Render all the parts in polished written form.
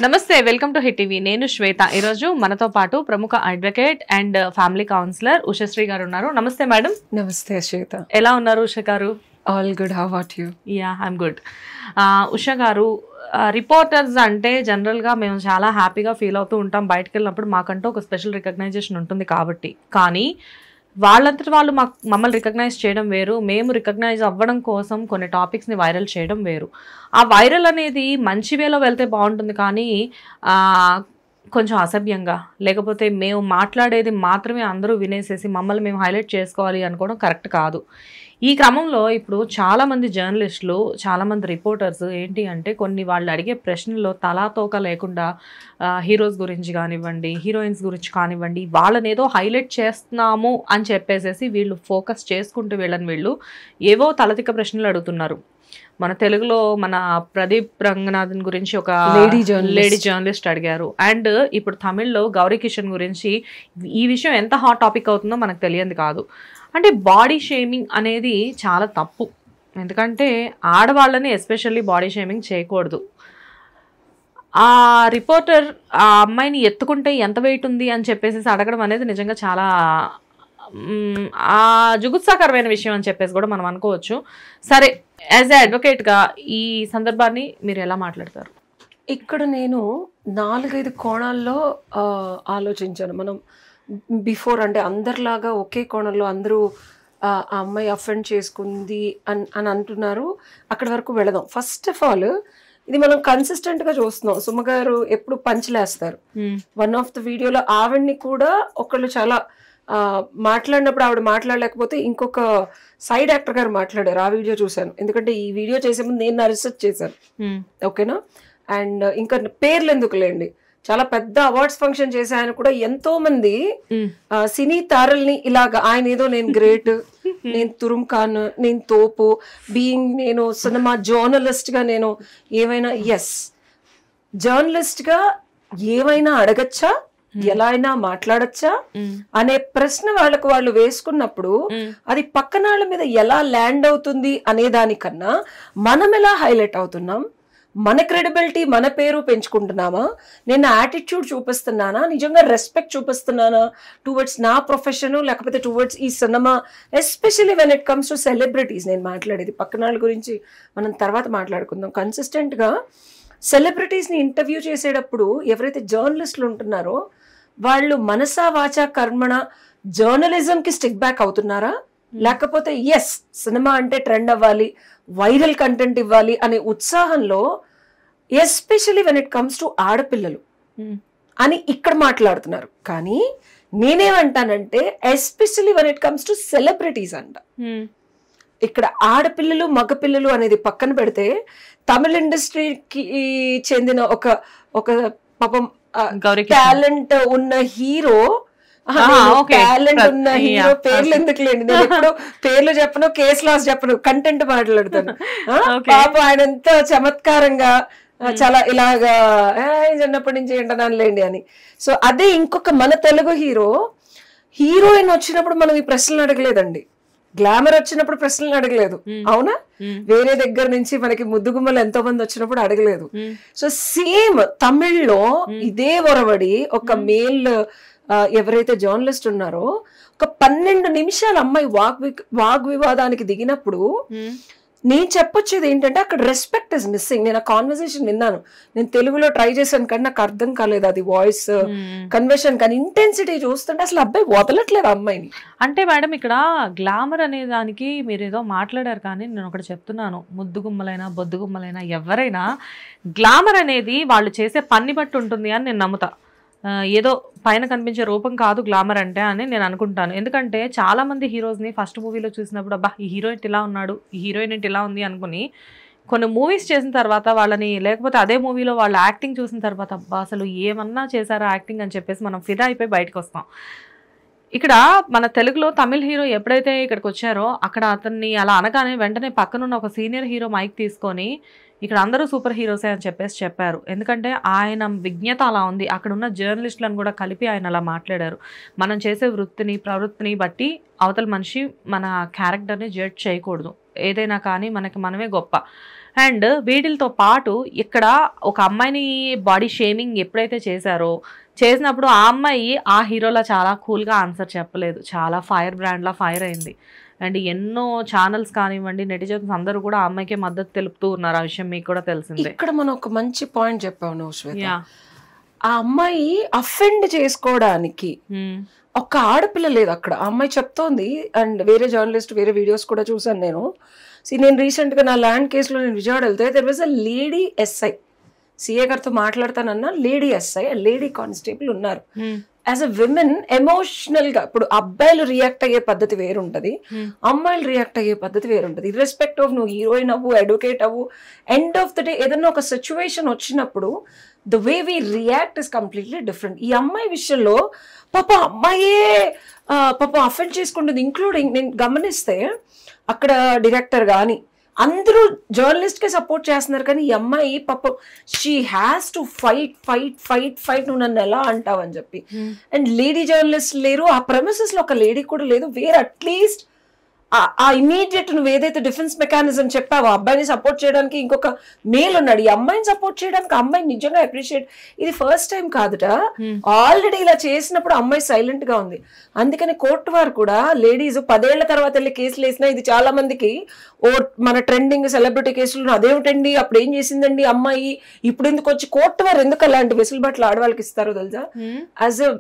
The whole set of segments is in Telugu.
నమస్తే వెల్కమ్ టు హిట్ టీవీ నేను శ్వేత ఈ రోజు మనతో పాటు ప్రముఖ advocate and family counsellor Ushasri గారు ఉన్నారు. నమస్తే మేడం. నమస్తే శ్వేత. ఎలా ఉన్నారు ఉష గారు? All good. How about you? Yeah I'm good. Usha గారు, రిపోర్టర్స్ అంటే జనరల్గా మేము చాలా హ్యాపీగా ఫీల్ అవుతూ ఉంటాం. బయటకు వెళ్ళినప్పుడు మాకంటూ ఒక స్పెషల్ రికగ్నైజేషన్ ఉంటుంది కాబట్టి. కానీ వాళ్ళంతటి వాళ్ళు మమ్మల్ని రికగ్నైజ్ చేయడం వేరు, మేము రికగ్నైజ్ అవ్వడం కోసం కొన్ని టాపిక్స్ని వైరల్ చేయడం వేరు. ఆ వైరల్ అనేది మంచి వేలో వెళ్తే బాగుంటుంది, కానీ కొంచెం అసభ్యంగా, లేకపోతే మేము మాట్లాడేది మాత్రమే అందరూ వినేసేసి మమ్మల్ని మేము హైలైట్ చేసుకోవాలి అనుకోవడం కరెక్ట్ కాదు. ఈ క్రమంలో ఇప్పుడు చాలామంది జర్నలిస్టులు, చాలామంది రిపోర్టర్స్ ఏంటి అంటే కొన్ని వాళ్ళు అడిగే ప్రశ్నల్లో తలాతోక లేకుండా హీరోస్ గురించి కానివ్వండి, హీరోయిన్స్ గురించి కానివ్వండి, వాళ్ళని ఏదో హైలైట్ చేస్తున్నాము అని చెప్పేసేసి వీళ్ళు ఫోకస్ చేసుకుంటూ వీళ్ళు ఏవో తలతిక్క ప్రశ్నలు అడుగుతున్నారు. మన తెలుగులో మన ప్రదీప్ రంగనాథన్ గురించి ఒక లేడీ జర్నలిస్ట్ అడిగారు. అండ్ ఇప్పుడు తమిళ్లో గౌరీ కిషన్ గురించి ఈ విషయం ఎంత హాట్ టాపిక్ అవుతుందో మనకు తెలియదు కాదు. అంటే బాడీ షేమింగ్ అనేది చాలా తప్పు. ఎందుకంటే ఆడవాళ్ళని ఎస్పెషల్లీ బాడీ షేమింగ్ చేయకూడదు. ఆ రిపోర్టర్ ఆ అమ్మాయిని ఎత్తుకుంటే ఎంత వెయిట్ ఉంది అని చెప్పేసి అడగడం అనేది నిజంగా చాలా జుగుత్సాకరమైన విషయం అని చెప్పేసి కూడా మనం అనుకోవచ్చు. సరే, యాజ్ ఏ అడ్వకేట్గా ఈ సందర్భాన్ని మీరు ఎలా మాట్లాడతారు? ఇక్కడ నేను 4-5 కోణాల్లో ఆలోచించాను. మనం బిఫోర్ అంటే అందరిలాగా ఒకే కోణంలో అందరూ ఆ అమ్మాయి అఫెండ్ చేసుకుంది అని అంటున్నారు. అక్కడి వరకు వెళదాం. ఫస్ట్ ఆఫ్ ఆల్ ఇది మనం కన్సిస్టెంట్గా చూస్తున్నాం. సుమ గారు ఎప్పుడు పంచలేస్తారు. వన్ ఆఫ్ ద వీడియోలో ఆవిడ్ని కూడా ఒకళ్ళు చాలా మాట్లాడినప్పుడు ఆవిడ మాట్లాడలేకపోతే ఇంకొక సైడ్ యాక్టర్ గారు మాట్లాడారు. ఆ వీడియో చూశాను. ఎందుకంటే ఈ వీడియో చేసే ముందు నేను రీసెర్చ్ చేశాను. ఓకేనా? అండ్ ఇంకా పేర్లు ఎందుకులేండి, చాలా పెద్ద అవార్డ్స్ ఫంక్షన్ చేసే ఆయన కూడా ఎంతో మంది సినీ తారల్ని ఇలాగా ఆయన ఏదో నేను గ్రేట్, నేను తురుమ్ ఖాన్, నేను తోపు, బీయింగ్ నేను సినిమా జర్నలిస్ట్ గా నేను ఏమైనా జర్నలిస్ట్ గా ఏమైనా అడగచ్చా, ఎలా అయినా మాట్లాడచ్చా అనే ప్రశ్న వాళ్ళకు వాళ్ళు వేసుకున్నప్పుడు అది పక్కన వాళ్ళ మీద ఎలా ల్యాండ్ అవుతుంది అనే దానికన్నా మనం ఎలా హైలైట్ అవుతున్నాం, మన క్రెడిబిలిటీ మన పేరు పెంచుకుంటున్నామా, నేను యాటిట్యూడ్ చూపిస్తున్నానా, నిజంగా రెస్పెక్ట్ చూపిస్తున్నానా టువర్డ్స్ నా ప్రొఫెషన్, లేకపోతే టువర్డ్స్ ఈ cinema, especially when it comes to celebrities. నేను మాట్లాడేది పక్కన వాళ్ళ గురించి మనం తర్వాత మాట్లాడుకుందాం. కన్సిస్టెంట్గా సెలబ్రిటీస్ని ఇంటర్వ్యూ చేసేటప్పుడు ఎవరైతే జర్నలిస్టులు ఉంటున్నారో వాళ్ళు మనసా వాచా కర్మణ జర్నలిజంకి స్టిక్ బ్యాక్ అవుతున్నారా, లేకపోతే సినిమా అంటే ట్రెండ్ అవ్వాలి, వైరల్ కంటెంట్ ఇవ్వాలి అనే ఉత్సాహంలో, especially when it comes to ఆడపిల్లలు అని ఇక్కడ మాట్లాడుతున్నారు. కానీ నేనేమంటానంటే especially when it comes to celebrities అంట. ఇక్కడ ఆడపిల్లలు మగపిల్లలు అనేది పక్కన పెడితే తమిళ ఇండస్ట్రీకి చెందిన ఒక పాపం టాలెంట్ ఉన్న హీరో, టాలెంట్ ఉన్న హీరో పేర్లు ఎందుకులేండి, నేను ఎప్పుడు పేర్లు చెప్పను, కేస్ లాస్ చెప్పను, కంటెంట్ మాట్లాడతాను. పాప ఆయన ఎంతో చమత్కారంగా చాలా ఇలాగా చిన్నప్పటి నుంచి ఏంటనాలేండి అని. సో అదే ఇంకొక మన తెలుగు హీరోయిన్ వచ్చినప్పుడు మనం ఈ ప్రశ్నలు అడగలేదండి. గ్లామర్ వచ్చినప్పుడు ప్రశ్నలు అడగలేదు, అవునా? వేరే దగ్గర నుంచి మనకి ముద్దుగుమ్మలు ఎంతో మంది వచ్చినప్పుడు అడగలేదు. సో సేమ్ తమిళ్లో ఇదే ఒరవడి ఒక మేల్ ఎవరైతే జర్నలిస్ట్ ఉన్నారో ఒక 12 నిమిషాల అమ్మాయి వాగ్వివాదానికి దిగినప్పుడు నేను చెప్పొచ్చేది ఏంటంటే అక్కడ రెస్పెక్ట్ ఇస్ మిస్సింగ్. నేను ఆ కాన్వర్సేషన్ విన్నాను, నేను తెలుగులో ట్రై చేశాను కానీ నాకు అర్థం కాలేదు అది వాయిస్ కన్వర్షన్. కానీ ఇంటెన్సిటీ చూస్తుంటే అసలు అబ్బాయి వదలట్లేదు అమ్మాయిని. అంటే మేడం ఇక్కడ గ్లామర్ అనే దానికి మీరు ఏదో మాట్లాడారు, కానీ నేను ఒకటి చెప్తున్నాను, ముద్దుగుమ్మలైనా బొద్దుగుమ్మలైనా ఎవరైనా గ్లామర్ అనేది వాళ్ళు చేసే పని బట్టి ఉంటుంది అని నేను నమ్ముతా. ఏదో పైన కనిపించే రూపం కాదు గ్లామర్ అంటే అని నేను అనుకుంటాను. ఎందుకంటే చాలామంది హీరోస్ని ఫస్ట్ మూవీలో చూసినప్పుడు అబ్బా ఈ హీరోయిన్ ఇలా ఉన్నాడు, ఈ హీరోయిన్ ఇలా ఉంది అనుకుని కొన్ని మూవీస్ చేసిన తర్వాత వాళ్ళని, లేకపోతే అదే మూవీలో వాళ్ళ యాక్టింగ్ చూసిన తర్వాత అబ్బా అసలు ఏమన్నా చేశారా యాక్టింగ్ అని చెప్పేసి మనం ఫిదా అయిపోయి బయటకు వస్తాం. ఇక్కడ మన తెలుగులో తమిళ హీరో ఎప్పుడైతే ఇక్కడికి వచ్చారో అక్కడ అతన్ని అలా అనగానే వెంటనే పక్కనున్న ఒక సీనియర్ హీరో మైక్ తీసుకొని ఇక్కడ అందరూ సూపర్ హీరోసే అని చెప్పేసి చెప్పారు. ఎందుకంటే ఆయన విజ్ఞత అలా ఉంది. అక్కడ ఉన్న జర్నలిస్టులను కూడా కలిపి ఆయన అలా మాట్లాడారు. మనం చేసే వృత్తిని ప్రవృత్తిని బట్టి అవతల మనిషి మన క్యారెక్టర్ని జడ్జ్ చేయకూడదు. ఏదైనా కానీ మనకి మనమే గొప్ప. అండ్ వీటితో పాటు ఇక్కడ ఒక అమ్మాయిని బాడీ షేమింగ్ ఎప్పుడైతే చేసినప్పుడు ఆ అమ్మాయి ఆ హీరోలా చాలా కూల్గా ఆన్సర్ చెప్పలేదు, చాలా ఫైర్ బ్రాండ్లా ఫైర్ అయింది. అండ్ ఎన్నో ఛానల్స్ కానివ్వండి, నెటిజన్స్ అందరూ కూడా ఆ అమ్మాయికే మద్దతు తెలుపుతూ ఉన్నారు. ఆ విషయం మీకు కూడా తెలిసిందే. ఇక్కడ మనం ఒక మంచి పాయింట్ చెప్పాను శ్వేత. ఆ అమ్మాయి అఫెండ్ చేసుకోవడానికి ఒక ఆడపిల్ల లేదు అక్కడ. ఆ అమ్మాయి చెప్తోంది. అండ్ వేరే జర్నలిస్ట్ వేరే వీడియోస్ కూడా చూసాను నేను. నేను రీసెంట్ గా నా ల్యాండ్ కేసులో నేను విజయవాడ వెళ్తే there was a lady SI. CA గారితో మాట్లాడతానన్నా లేడీ ఎస్ఐ లేడీ కానిస్టేబుల్ ఉన్నారు. యాజ్ అ విమెన్ ఎమోషనల్ గా ఇప్పుడు అబ్బాయిలు రియాక్ట్ అయ్యే పద్ధతి వేరుంటది, అమ్మాయిలు రియాక్ట్ అయ్యే పద్ధతి వేరుంటది. ఇర్రెస్పెక్ట్ ఆఫ్ నువ్వు హీరోయిన్ అవ్వు, అడ్వకేట్ అవ్వు, ఎండ్ ఆఫ్ ద డే ఏదన్నా ఒక సిచ్యువేషన్ వచ్చినప్పుడు the way we react is completely different. ఈ అమ్మాయి విషయంలో అమ్మాయే అఫెండ్ చేసుకుంటుంది. ఇంక్లూడింగ్ నేను గమనిస్తే అక్కడ డైరెక్టర్ కానీ అందరూ జర్నలిస్ట్ కే సపోర్ట్ చేస్తున్నారు, కానీ ఈ అమ్మాయి పాపం షీ హ్యాస్ టు ఫైట్ నువ్వు నన్ను ఎలా అంటావు అని చెప్పి. అండ్ లేడీ జర్నలిస్ట్ లేరు ఆ ప్రెమిసెస్ లో, ఒక లేడీ కూడా లేదు. వేర్ అట్లీస్ట్ ఆ ఇమీడియట్ నువ్వు ఏదైతే డిఫెన్స్ మెకానిజం చెప్పావో అబ్బాయిని సపోర్ట్ చేయడానికి ఇంకొక మేల్ ఉన్నాడు, ఈ అమ్మాయిని సపోర్ట్ చేయడానికి అమ్మాయి నిజంగా అప్రిషియేట్. ఇది ఫస్ట్ టైం కాదుట, ఆల్రెడీ ఇలా చేసినప్పుడు అమ్మాయి సైలెంట్ గా ఉంది. అందుకని కోర్టు వారు కూడా లేడీస్ 10 ఏళ్ల తర్వాత వెళ్ళి కేసులు వేసినా ఇది చాలా మందికి మన ట్రెండింగ్ సెలబ్రిటీ కేసులు అదేమిటండి అప్పుడు ఏం చేసిందండి అమ్మాయి, ఇప్పుడు ఎందుకు వచ్చి కోర్టు వారు ఎందుకు అలాంటి వెసులుబాట్లు ఆడవాళ్ళకి ఇస్తారో తెలుసా. యాజ్ ఎ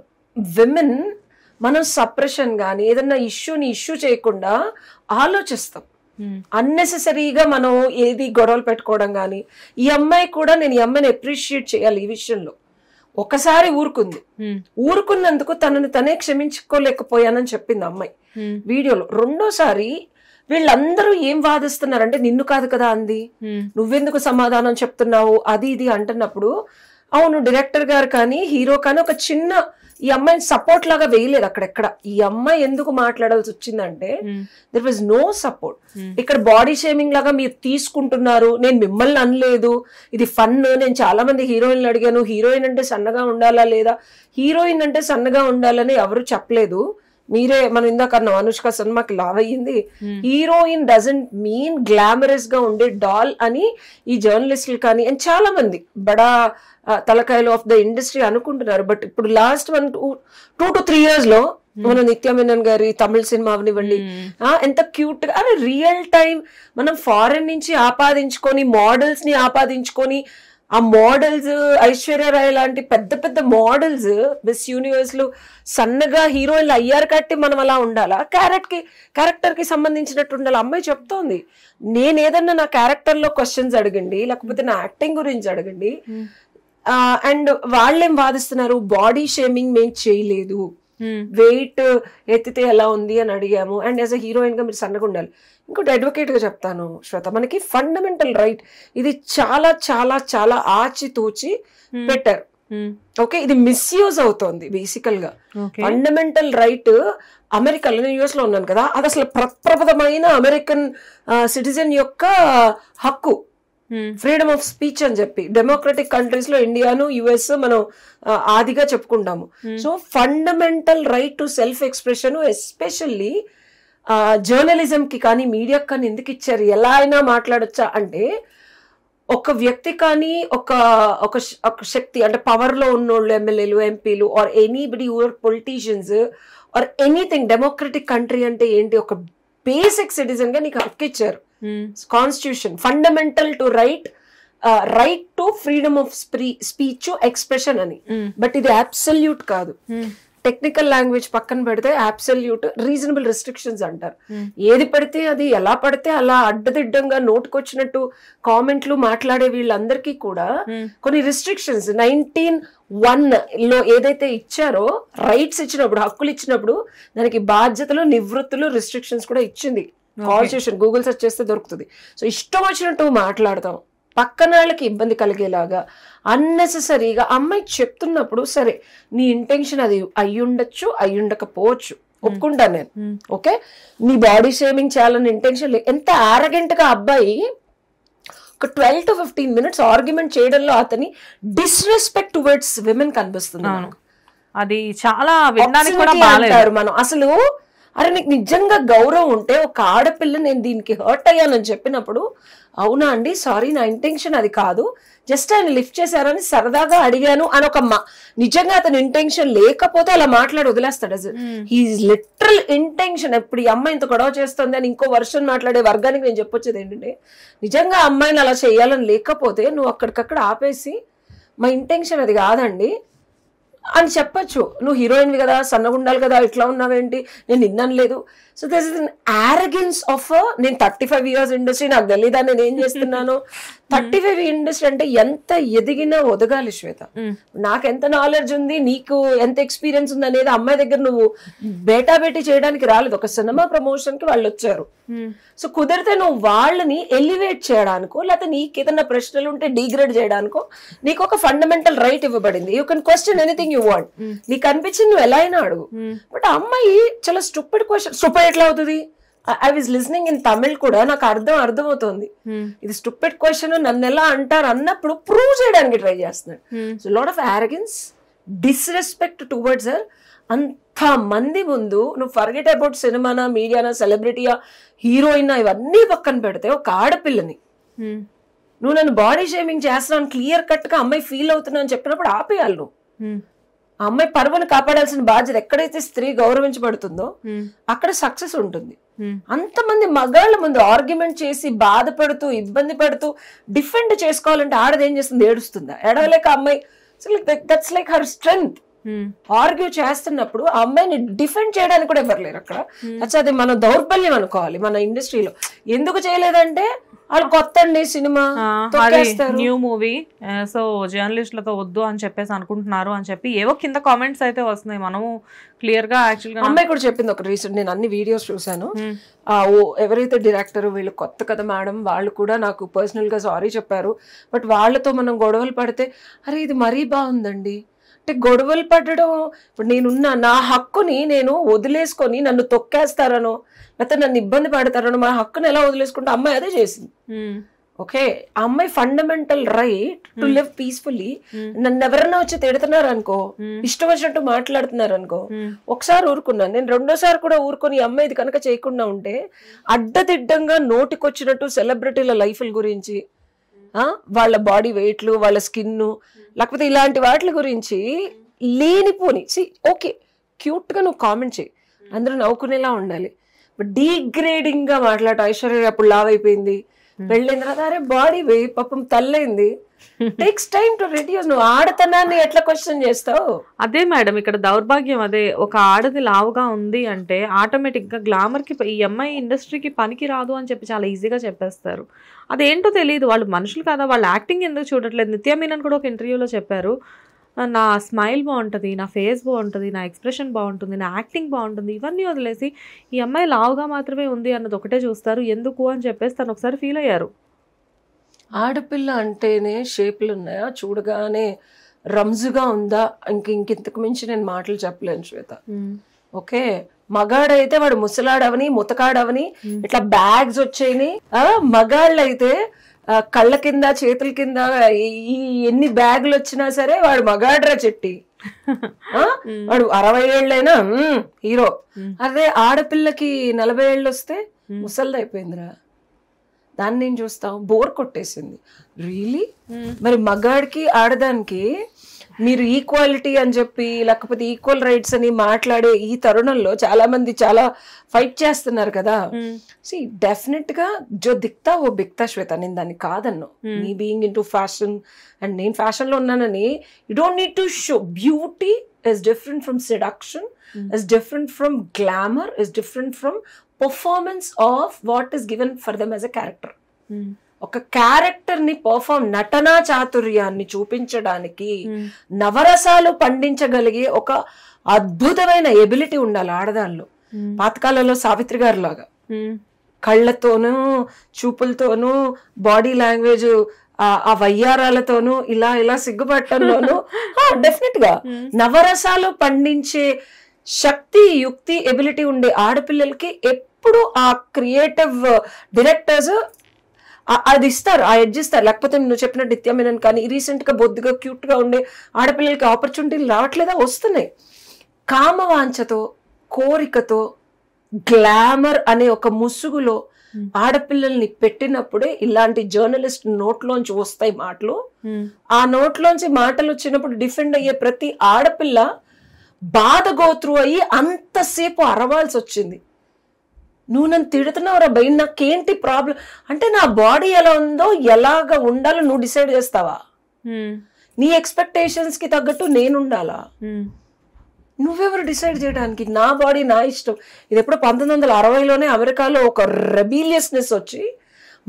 విమెన్ మనం సప్రెషన్ గానీ ఏదన్నా ఇష్యూ చేయకుండా ఆలోచిస్తాం. అన్నెసెసరీగా మనం ఏది గొడవలు పెట్టుకోవడం కానీ. ఈ అమ్మాయి కూడా నేను ఈ అమ్మాయిని అప్రిషియేట్ చేయాలి ఈ విషయంలో. ఒకసారి ఊరుకున్నందుకు తనని తనే క్షమించుకోలేకపోయానని చెప్పింది అమ్మాయి వీడియోలో. రెండోసారి వీళ్ళందరూ ఏం వాదిస్తున్నారంటే నిన్ను కాదు కదా అంది, నువ్వెందుకు సమాధానం చెప్తున్నావు అది ఇది అంటున్నప్పుడు, అవును డైరెక్టర్ గారు కానీ హీరో కానీ ఒక చిన్న ఈ అమ్మాయిని సపోర్ట్ లాగా వేయలేదు అక్కడెక్కడ. ఈ అమ్మాయి ఎందుకు మాట్లాడాల్సి వచ్చిందంటే దెర్ వాజ్ నో సపోర్ట్. ఇక్కడ బాడీ షేమింగ్ లాగా మీరు తీసుకుంటున్నారు, నేను మిమ్మల్ని అనలేదు, ఇది ఫన్. నేను చాలా మంది హీరోయిన్లు అడిగాను, హీరోయిన్ అంటే సన్నగా ఉండాలా లేదా, హీరోయిన్ అంటే సన్నగా ఉండాలని ఎవరు చెప్పలేదు. మీరే మనం ఇందాక అన్నాం అనుష్క సినిమాకి లావ్ అయ్యింది. హీరోయిన్ డజంట్ మీన్ గ్లామరస్ గా ఉండే డాల్ అని ఈ జర్నలిస్టులు కానీ అండ్ చాలా మంది బడా తలకాయలు ఆఫ్ ద ఇండస్ట్రీ అనుకుంటున్నారు. బట్ ఇప్పుడు లాస్ట్ 2 to 3 years లో మన నిత్య మేనన్ గారి తమిళ సినిమా అవనివ్వండి, ఎంత క్యూట్ గా అరే రియల్ టైం మనం ఫారెన్ నుంచి ఆపాదించుకొని మోడల్స్ ని ఆపాదించుకొని ఆ మోడల్స్ ఐశ్వర్య రాయ్ లాంటి పెద్ద పెద్ద మోడల్స్ మిస్ యూనివర్స్ లు సన్నగా హీరోయిన్లు అయ్యారు కాబట్టి మనం అలా ఉండాలా, క్యారెక్టర్ కి సంబంధించినట్టు ఉండాలి. అమ్మాయి చెప్తోంది నేను ఏదన్నా నా క్యారెక్టర్ లో క్వశ్చన్స్ అడగండి, లేకపోతే నా యాక్టింగ్ గురించి అడగండి. అండ్ వాళ్ళేం వాదిస్తున్నారు, బాడీ షేమింగ్ మేము చేయలేదు, వెయిట్ ఎత్తితే ఎలా ఉంది అని అడిగాము, అండ్ యాజ్ అ హీరోయిన్ గా మీరు సన్నగా ఉండాలి. ఇంకోటి అడ్వకేట్ గా చెప్తాను శ్వేత, మనకి ఫండమెంటల్ రైట్ ఇది చాలా చాలా చాలా ఆచితూచి పెట్టారు. ఓకే, ఇది మిస్యూజ్ అవుతోంది బేసికల్ గా. ఫండమెంటల్ రైట్ అమెరికాలో, నేను యుఎస్ లో ఉన్నాను కదా, అది అసలు ప్రప్రథమైన అమెరికన్ సిటిజన్ యొక్క హక్కు, ఫ్రీడమ్ ఆఫ్ స్పీచ్ అని చెప్పి. డెమోక్రటిక్ కంట్రీస్ లో ఇండియాను యుఎస్ మనం ఆదిగా చెప్పుకుంటాము. So fundamental right to self expression especially journalism కి కానీ మీడియాకి కానీ ఎందుకు ఇచ్చారు, ఎలా అయినా మాట్లాడొచ్చా అంటే ఒక వ్యక్తి కానీ ఒక శక్తి అంటే పవర్ లో ఉన్నోళ్ళు ఎమ్మెల్యేలు ఎంపీలు are anybody your politicians are anything. Democratic country అంటే ఏంటి, ఒక బేసిక్ సిటిజన్ గా నీకు హక్కు ఇచ్చారు constitution, fundamental to right to freedom of speech expression అని. బట్ ఇది అబ్సల్యూట్ కాదు. టెక్నికల్ లాంగ్వేజ్ పక్కన పెడితే అబ్సల్యూట్ రీజనబుల్ రెస్ట్రిక్షన్స్ అంటారు. ఏది పడితే అది ఎలా పడితే అలా అడ్డదిడ్డంగా నోటుకొచ్చినట్టు కామెంట్లు మాట్లాడే వీళ్ళందరికీ కూడా కొన్ని రెస్ట్రిక్షన్స్ 1901 లో ఏదైతే ఇచ్చారో రైట్స్ ఇచ్చినప్పుడు, హక్కులు ఇచ్చినప్పుడు దానికి బాధ్యతలు నివృత్తులు రెస్ట్రిక్షన్స్ కూడా ఇచ్చింది కాన్స్టిట్యూషన్. గూగుల్ సెర్చ్ చేస్తే దొరుకుతుంది. సో ఇష్టం వచ్చినట్టు మాట్లాడతాం, పక్కన వాళ్ళకి ఇబ్బంది కలిగేలాగా అన్నెసెసరీగా. అమ్మాయి చెప్తున్నప్పుడు సరే నీ ఇంటెన్షన్ అది అయ్యుండొచ్చు అయ్యుండకపోవచ్చు, ఒప్పుకుంటాను నేను. ఓకే, నీ బాడీ షేమింగ్ చేయాలని ఇంటెన్షన్ లేదు. ఎంత ఆరగెంట్ గా అబ్బాయి ఒక 12 to 15 minutes ఆర్గ్యుమెంట్ చేయడంలో అతని డిస్రెస్పెక్ట్ టువర్డ్స్ విమెన్ కనిపిస్తుంది. అది చాలా వినడానికి కూడా బాలేదు. మనం అసలు అరే నీకు నిజంగా గౌరవం ఉంటే ఒక ఆడపిల్ల నేను దీనికి హర్ట్ అయ్యానని చెప్పినప్పుడు అవునా అండి సారీ నా ఇంటెన్షన్ అది కాదు, జస్ట్ ఆయన లిఫ్ట్ చేశారని సరదాగా అడిగాను అని ఒక నిజంగా అతని ఇంటెన్షన్ లేకపోతే అలా మాట్లాడి వదిలేస్తాడు. He's literal intention. ఎప్పుడు ఈ అమ్మాయి ఇంత గొడవ చేస్తుంది అని ఇంకో వర్షన్ మాట్లాడే వర్గానికి నేను చెప్పొచ్చేది ఏంటంటే, నిజంగా అమ్మాయిని అలా చేయాలని లేకపోతే నువ్వు అక్కడికక్కడ ఆపేసి మా ఇంటెన్షన్ అది కాదండి అని చెప్పచ్చు. నువ్వు హీరోయిన్వి కదా, సన్నగుండాలి కదా, ఇట్లా ఉన్నావేంటి, నేను నిన్నను లేదు. So this is an arrogance of నేను 35 years ఇండస్ట్రీ, నాకు తెలియదా నేను ఏం చేస్తున్నాను. 35 ఇండస్ట్రీ అంటే ఎంత ఎదిగినా ఒదగాలి శ్వేత. నాకు ఎంత నాలెడ్జ్ ఉంది, నీకు ఎంత ఎక్స్పీరియన్స్ ఉంది అనేది అమ్మాయి దగ్గర నువ్వు బేటాబేటీ చేయడానికి రాలేదు. ఒక సినిమా ప్రమోషన్ కి వాళ్ళు వచ్చారు. సో కుదిరితే నువ్వు వాళ్ళని ఎలివేట్ చేయడానికో లేకపోతే నీకు ఏదైనా ప్రశ్నలు ఉంటే డిగ్రేడ్ చేయడానికో నీకు ఒక ఫండమెంటల్ రైట్ ఇవ్వబడింది. You can question anything you want. నీకు అనిపించింది నువ్వు ఎలా అయినా అడుగు. బట్ అమ్మాయి చాలా స్టూపిడ్ క్వశ్చన్. స్టూపిడ్ ఎట్లా అవుతుంది? I was listening in Tamil కూడా, నాకు అర్థమవుతుంది ఇది స్టూపిడ్ క్వశ్చన్ నన్ను ఎలా అంటారు అన్నప్పుడు ప్రూవ్ చేయడానికి ట్రై చేస్తున్నాడు. So lot of arrogance, disrespect towards her. అంత మంది ముందు నువ్వు ఫర్గెట్ అబౌట్ సినిమానా, మీడియానా, సెలబ్రిటీయా, హీరోయినా ఇవన్నీ పక్కన పెడితే ఒక ఆడపిల్లని నువ్వు నన్ను బాడీ షేమింగ్ చేస్తున్నాను క్లియర్ కట్ గా అమ్మాయి ఫీల్ అవుతున్నా అని చెప్పినప్పుడు ఆపేయాలి నువ్వు. ఆ అమ్మాయి పరువును కాపాడాల్సిన బాధ్యత. ఎక్కడైతే స్త్రీ గౌరవించబడుతుందో అక్కడ సక్సెస్ ఉంటుంది. అంతమంది మగాళ్ళ ముందు ఆర్గ్యుమెంట్ చేసి బాధపడుతూ ఇబ్బంది పడుతూ డిఫెండ్ చేసుకోవాలంటే ఆడది ఏం చేస్తుంది? ఏడుస్తుందా? ఏడవలేక అమ్మాయి that's like her strength. Argue చేస్తున్నప్పుడు ఆ అమ్మాయిని డిఫెండ్ చేయడానికి కూడా ఎవరు లేరు అక్కడ. అది మన దౌర్బల్యం అనుకోవాలి మన ఇండస్ట్రీలో. ఎందుకు చేయలేదంటే వాళ్ళు కొత్త అండి సినిమా, న్యూ మూవీ, సో జర్నలిస్టులతో వద్దు అని చెప్పేసి అనుకుంటున్నారు అని చెప్పి ఏవో కింద కామెంట్స్ అయితే వస్తున్నాయి. మనము క్లియర్ గా యాక్చువల్ గా అమ్మాయి కూడా చెప్పింది ఒక రీసెంట్, నేను అన్ని వీడియోస్ చూసాను. ఎవరైతే డైరెక్టర్ వీళ్ళు కొత్త కదా మేడం, వాళ్ళు కూడా నాకు పర్సనల్ గా సారీ చెప్పారు. బట్ వాళ్ళతో మనం గొడవలు పడితే అరే ఇది మరీ బాగుందండి అంటే గొడవలు పడడం. ఇప్పుడు నేనున్న నా హక్కుని నేను వదిలేసుకొని నన్ను తొక్కేస్తారనో లేకపోతే నన్ను ఇబ్బంది పడతారనో మా హక్కుని ఎలా వదిలేసుకుంటే అమ్మాయి అదే చేసింది. ఓకే, ఆ అమ్మాయి fundamental right to live peacefully. నన్ను ఎవరన్నా వచ్చి తిడుతున్నారు అనుకో, ఇష్టం వచ్చినట్టు మాట్లాడుతున్నారు అనుకో, ఒకసారి ఊరుకున్నాను నేను, రెండోసారి కూడా ఊరుకొని ఈ అమ్మాయి ఇది కనుక చేయకుండా ఉంటే అడ్డదిడ్డంగా నోటికొచ్చినట్టు సెలబ్రిటీల లైఫ్ల గురించి, వాళ్ళ బాడీ వెయిట్లు, వాళ్ళ స్కిన్, లేకపోతే ఇలాంటి వాటి గురించి లేనిపోని ఓకే క్యూట్ గా నువ్వు కామెంట్ చేయి, అందరూ నవ్వుకునేలా ఉండాలి. బట్ డీగ్రేడింగ్ గా మాట్లాడు. ఐశ్వర్య అప్పుడు లావ్ అయిపోయింది, పెళ్ళైన తర్వాత అరే బాడీ వెయి పాపం తల్లైంది, టేక్స్ టైమ్ టు రెడ్యూస్. నువ్వు ఆడతనాన్ని ఎట్లా క్వశ్చన్ చేస్తావు? అదే మేడం ఇక్కడ దౌర్భాగ్యం అదే. ఒక ఆడది లావుగా ఉంది అంటే ఆటోమేటిక్ గా గ్లామర్ కి ఈ అమ్మాయి ఇండస్ట్రీకి పనికి రాదు అని చెప్పి చాలా ఈజీగా చెప్పేస్తారు. అదేంటో తెలియదు. వాళ్ళు మనుషులు కదా, వాళ్ళు యాక్టింగ్ ఎందుకు చూడట్లేదు? నిత్య మీనన్ కూడా ఒక ఇంటర్వ్యూలో చెప్పారు, నా స్మైల్ బాగుంటుంది, నా ఫేస్ బాగుంటుంది, నా ఎక్స్ప్రెషన్ బాగుంటుంది, నా యాక్టింగ్ బాగుంటుంది, ఇవన్నీ వదిలేసి ఈ అమ్మాయి లావుగా మాత్రమే ఉంది అన్నది ఒకటే చూస్తారు ఎందుకు అని చెప్పేసి తను ఒకసారి ఫీల్ అయ్యారు. ఆడపిల్ల అంటేనే షేపులు ఉన్నాయా, చూడగానే రంజుగా ఉందా, ఇంకింతకు మించి నేను మాటలు చెప్పలేను శ్వేత. ఓకే, మగాడైతే వాడు ముసలాడవని ముతకాడవని ఇట్లా బ్యాగ్స్ వచ్చాయి. మగాళ్ళు అయితే కళ్ళ కింద చేతుల కింద ఎన్ని బ్యాగులు వచ్చినా సరే వాడు మగాడ్రా చెట్టి, వాడు 60 ఏళ్ళైనా హీరో. అదే ఆడపిల్లకి 40 ఏళ్ళు వస్తే ముసలిదైపోయిందిరా. దాన్ని నేను చూస్తాం, బోర్ కొట్టేసింది రియలీ. మరి మగాడికి ఆడదానికి మీరు ఈక్వాలిటీ అని చెప్పి లేకపోతే ఈక్వల్ రైట్స్ అని మాట్లాడే ఈ తరుణంలో చాలా మంది చాలా ఫైట్ చేస్తున్నారు కదా. సి డెఫినెట్ గా జో దిక్తా ఓ బిక్తా శ్వేత, నేను దాన్ని కాదన్ను. మీ being into fashion and నేను ఫ్యాషన్ లో ఉన్నానని you don't need to show. Beauty is different from seduction, is different from glamour, is different from performance of what is given for them as a character. ఒక క్యారెక్టర్ ని పర్ఫార్మ్, నటనా చాతుర్యాన్ని చూపించడానికి నవరసాలు పండించగలిగే ఒక అద్భుతమైన ఎబిలిటీ ఉండాలి ఆడదాల్లో. పాతకాలంలో సావిత్రి గారు లాగా కళ్ళతోనూ చూపులతోనూ బాడీ లాంగ్వేజ్ ఆ వయ్యారాలతోనూ ఇలా ఇలా సిగ్గుపట్టంలోనూ డెఫినెట్ గా నవరసాలు పండించే శక్తి, యుక్తి, ఎబిలిటీ ఉండే ఆడపిల్లలకి ఎప్పుడు ఆ క్రియేటివ్ డైరెక్టర్స్ అది ఇస్తారు, ఆ ఎడ్జ్ ఇస్తారు. లేకపోతే నువ్వు చెప్పినట్టు నిత్య మీనన్ కానీ రీసెంట్ గా బొద్దుగా క్యూట్ గా ఉండే ఆడపిల్లలకి ఆపర్చునిటీలు రావట్లేదా? వస్తున్నాయి. కామవాంఛతో, కోరికతో గ్లామర్ అనే ఒక ముసుగులో ఆడపిల్లల్ని పెట్టినప్పుడే ఇలాంటి జర్నలిస్ట్ నోట్లోంచి వస్తాయి మాటలు. ఆ నోట్లోంచి మాటలు వచ్చినప్పుడు డిఫెండ్ అయ్యే ప్రతి ఆడపిల్ల బాధ గోత్రు అయ్యి అంతసేపు అరవాల్సి వచ్చింది. నువ్వు నన్ను తిడుతున్నావురా భయ్, నాకేంటి ప్రాబ్లం అంటే నా బాడీ ఎలా ఉందో ఎలాగ ఉండాలో నువ్వు డిసైడ్ చేస్తావా? నీ ఎక్స్పెక్టేషన్స్ కి తగ్గట్టు నేను ఉండాలా? నువ్వెవరు డిసైడ్ చేయడానికి? నా బాడీ నా ఇష్టం. ఇది ఎప్పుడో 1960లోనే అమెరికాలో ఒక రెబీలియస్నెస్ వచ్చి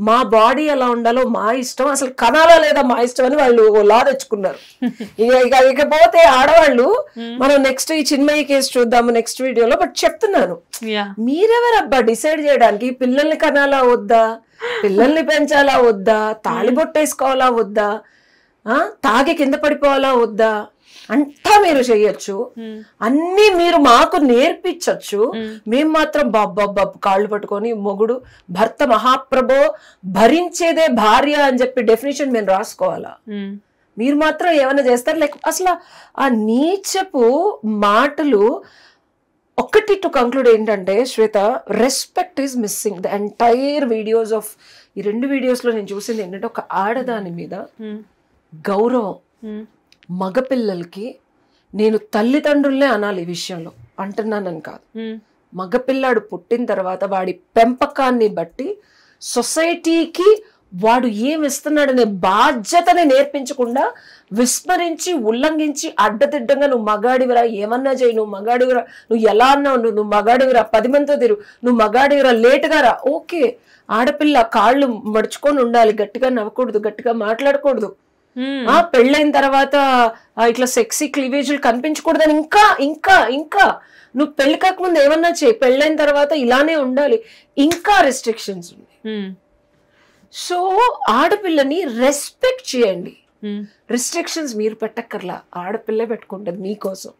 మా బాడీ ఎలా ఉండాలో మా ఇష్టం, అసలు కనాలా లేదా మా ఇష్టం అని వాళ్ళు లా తెచ్చుకున్నారు. ఇకపోతే ఆడవాళ్ళు, మనం నెక్స్ట్ ఈ చిన్మయి కేసు చూద్దాము నెక్స్ట్ వీడియోలో. బట్ చెప్తున్నాను, మీరెవరబ్బా డిసైడ్ చేయడానికి? పిల్లల్ని కనాలా వద్దా, పిల్లల్ని పెంచాలా వద్దా, తాళిబొట్టేసుకోవాలా వద్దా, తాగి కింద పడిపోవాలా వద్దా, అంతా మీరు చెయ్యొచ్చు, అన్ని మీరు మాకు నేర్పించచ్చు. మేము మాత్రం బాబ్బా కాళ్ళు పట్టుకొని మొగుడు భర్త మహాప్రభో భరించేదే భార్య అని చెప్పి డెఫినేషన్ మేము రాసుకోవాలా? మీరు మాత్రం ఏమైనా చేస్తారు? లేక అసలు ఆ నీచపు మాటలు ఒకటి టు కంక్లూడ్ ఏంటంటే Shweta, respect is missing the entire videos of ఈ 2 వీడియోస్ లో నేను చూసింది ఏంటంటే, ఒక ఆడదాని మీద గౌరవం. మగపిల్లలకి నేను తల్లిదండ్రులనే అనాలి ఈ విషయంలో, అంటున్నానని కాదు. మగపిల్లాడు పుట్టిన తర్వాత వాడి పెంపకాన్ని బట్టి సొసైటీకి వాడు ఏమిస్తున్నాడనే బాధ్యతని నేర్పించకుండా విస్మరించి ఉల్లంఘించి అడ్డదిడ్డంగా నువ్వు మగాడివిరా, ఏమన్నా చేయి, నువ్వు మగాడివిరా, నువ్వు ఎలా అన్నావు, నువ్వు మగాడివిరా, 10 మందితో తిరు, నువ్వు మగాడివిరా, లేటుగా రా. ఓకే, ఆడపిల్ల కాళ్ళు మడుచుకొని ఉండాలి, గట్టిగా నవ్వకూడదు, గట్టిగా మాట్లాడకూడదు. పెళ్ళైన తర్వాత ఇట్లా సెక్సీ క్లీవేజ్లు కనిపించకూడదని ఇంకా ఇంకా ఇంకా నువ్వు పెళ్లి కాకముందు ఏమన్నా చేయి, పెళ్ళైన తర్వాత ఇలానే ఉండాలి, ఇంకా రెస్ట్రిక్షన్స్ ఉన్నాయి. సో ఆడపిల్లని రెస్పెక్ట్ చేయండి. రిస్ట్రిక్షన్స్ మీరు పెట్టక్కర్లా, ఆడపిల్ల పెట్టుకుంటుంది మీకోసం.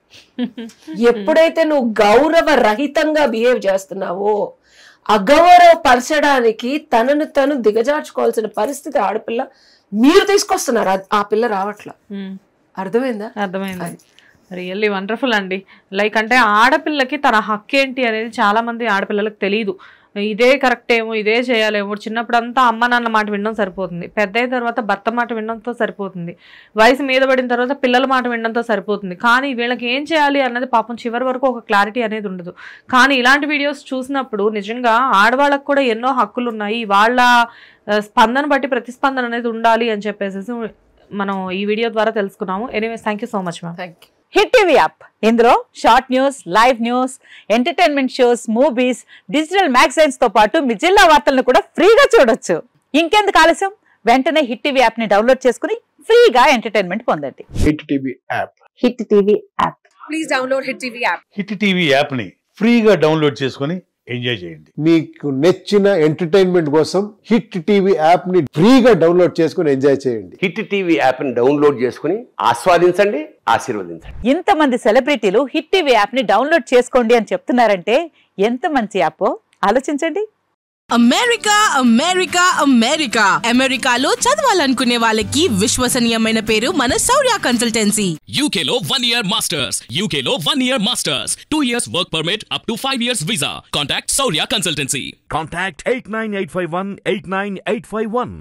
ఎప్పుడైతే నువ్వు గౌరవ రహితంగా బిహేవ్ చేస్తున్నావో, అగౌరవపరచడానికి తనను తను దిగజార్చుకోవాల్సిన పరిస్థితి ఆడపిల్ల మీరు తీసుకొస్తున్నారు, ఆ పిల్ల రావట్లా. అర్థమైందా? అర్థమైంది. రియల్లీ వండర్ఫుల్ అండి. లైక్ అంటే ఆడపిల్లకి తన హక్కు ఏంటి అనేది చాలా మంది ఆడపిల్లలకు తెలియదు. ఇదే కరెక్ట్ ఏమో, ఇదే చేయాలేమో. చిన్నప్పుడు అంతా అమ్మ నాన్న మాట వినడం సరిపోతుంది, పెద్ద అయిన తర్వాత భర్త మాట వినడంతో సరిపోతుంది, వయసు మీద పడిన తర్వాత పిల్లల మాట వినడంతో సరిపోతుంది. కానీ వీళ్ళకి ఏం చేయాలి అన్నది పాపం చివరి వరకు ఒక క్లారిటీ అనేది ఉండదు. కానీ ఇలాంటి వీడియోస్ చూసినప్పుడు నిజంగా ఆడవాళ్ళకు కూడా ఎన్నో హక్కులు ఉన్నాయి, వాళ్ళ స్పందన బట్టి ప్రతిస్పందన అనేది ఉండాలి అని చెప్పేసి మనం ఈ వీడియో ద్వారా తెలుసుకున్నాము. Anyways, thank you so much ma'am. Thank you. Hit TV app, ఇందులో short news, live news, entertainment shows, movies, digital magazines తో పాటు మీ జిల్లా వార్తలను కూడా ఫ్రీగా చూడొచ్చు. ఇంకెందుకు ఆలస్యం, వెంటనే హిట్ టీవీ యాప్ ని డౌన్లోడ్ చేసుకుని ఫ్రీగా ఎంటర్టైన్మెంట్ పొందండి. Hit TV app. Hit TV app. Please download hit TV app. Hit TV app ని ఫ్రీగా డౌన్లోడ్ చేసుకుని ఎంజాయ్ చేయండి. మీకు నచ్చిన ఎంటర్టైన్మెంట్ కోసం హిట్ టీవీ యాప్ ని ఫ్రీగా డౌన్లోడ్ చేసుకుని ఎంజాయ్ చేయండి. హిట్ టీవీ యాప్ ని డౌన్లోడ్ చేసుకుని ఆస్వాదించండి, ఆశీర్వదించండి. ఇంతమంది సెలబ్రిటీలు హిట్ టీవీ యాప్ ని డౌన్లోడ్ చేసుకోండి అని చెప్తున్నారంటే ఎంత మంచి యాప్ ఆలోచించండి. అమెరికా అమెరికా అమెరికా అమెరికాలో చదవాలనుకునే వాళ్ళకి విశ్వసనీయమైన పేరు మన శౌర్య కన్సల్టెన్సీ. UK లో 1 year masters, UK లో 1 year masters, 2 years work permit up to 5 years visa. Contact Saurya Consultancy. Contact 89851 89851.